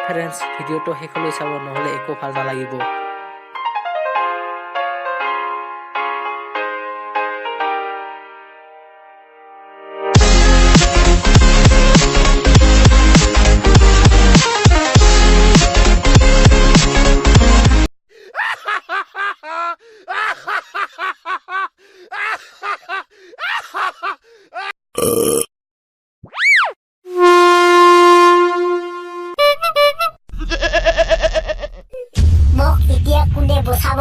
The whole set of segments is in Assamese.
ফ্ৰেণ্ডছ ভিডিঅ'টো শেষলৈ চাব নহ'লে একো ভাল নালাগিব। মোক এতিয়া কোনে বচাব?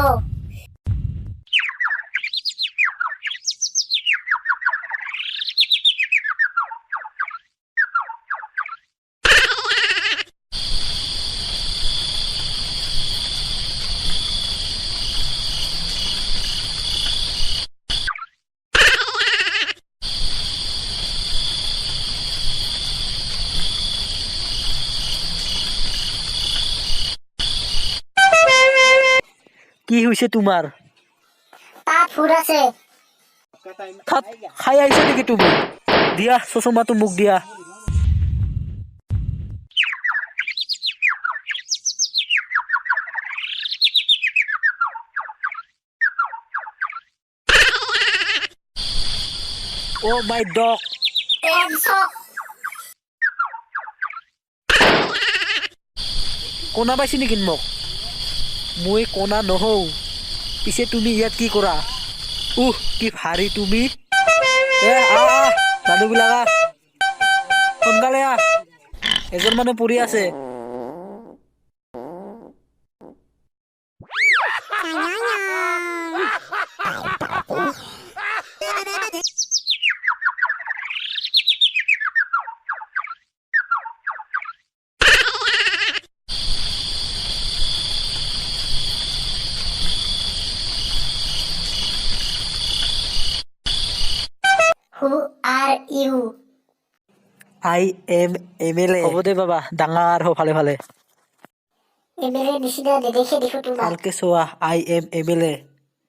কি হৈছে তোমাৰ? তাত ফুৰ আছে। খাই আহিছা নেকি তুমি? দিয়া চচমাটো মোক দিয়া। Oh my dog. কোনা পাইছি নেকি মোক? মই কোনা নহওঁ। পিছে তুমি ইয়াত কি কৰা? কি ভাৰী তুমি? মানুহবিলাক সোনকালে এজন মানুহ পৰি আছে। Who are you? I am MLA. হ'ব দে বাবা, ডাঙৰ হ ভালে ভালে। এমএলএ নিচিনা নেদেখে দেখো তোমাক। ভালকে চোৱা, I am MLA.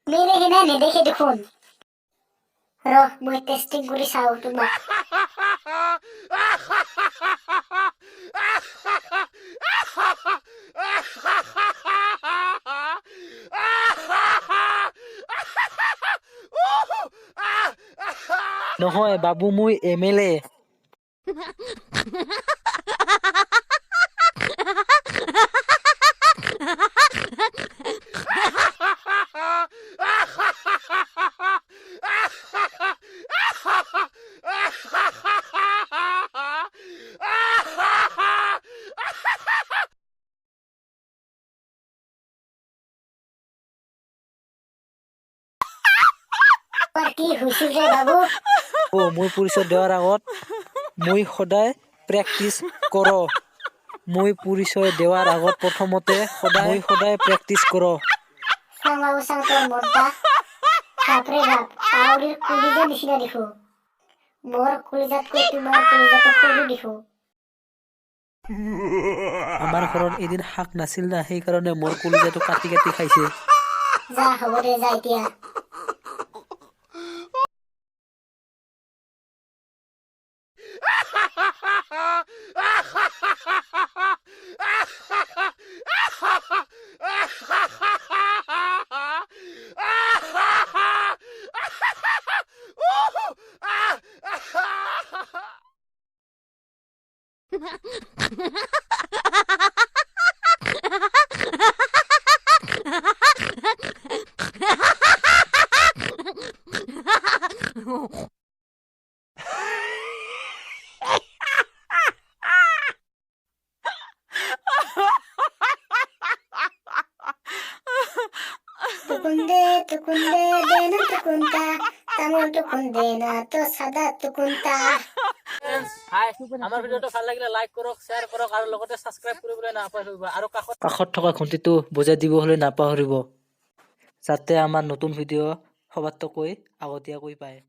এমএলএ কিনা নেদেখে দেখোন। ৰহ মই টেষ্টিং কৰি চাওঁ তোমাক। নহয় বাবু, মই MLA. কি হৈছিল ৰে বাবু? মই পৰিচয় দিয়াৰ আগত মই সদায় প্ৰেক্টিচ কৰোঁ। মই পৰিচয় দিয়াৰ আগত প্ৰথমতে সদায় প্ৰেক্টিচ কৰোঁ। চাং বাবু চাং তোৰ মনটা। বাপৰে বাপ, কাউৰীৰ কলিজা নিচিনা দেখো। মোৰ কলিজাতকৈ তোমাৰ কলিজাটো সৰু দেখো। আমাৰ ঘৰত এদিন শাক নাছিল না, সেইকাৰণে মোৰ কলিজাটো কাটি কাটি খাইছে। যা হ'ব দে যা এতিয়া। Tukunde dena tukunta, tamul tukunde na to sada tukunta. আমাৰ ভিডিঅ'টো ভাল লাগিলে লাইক কৰক, শ্বেয়াৰ কৰক আৰু লগতে সাবস্ক্ৰাইব কৰিবলৈ নাপাহৰিব আৰু কাষত থকা ঘণ্টিটো বজাই দিবলৈ নাপাহৰিব, যাতে আমাৰ নতুন ভিডিঅ' সবাতোকৈ আগতীয়াকৈ পায়।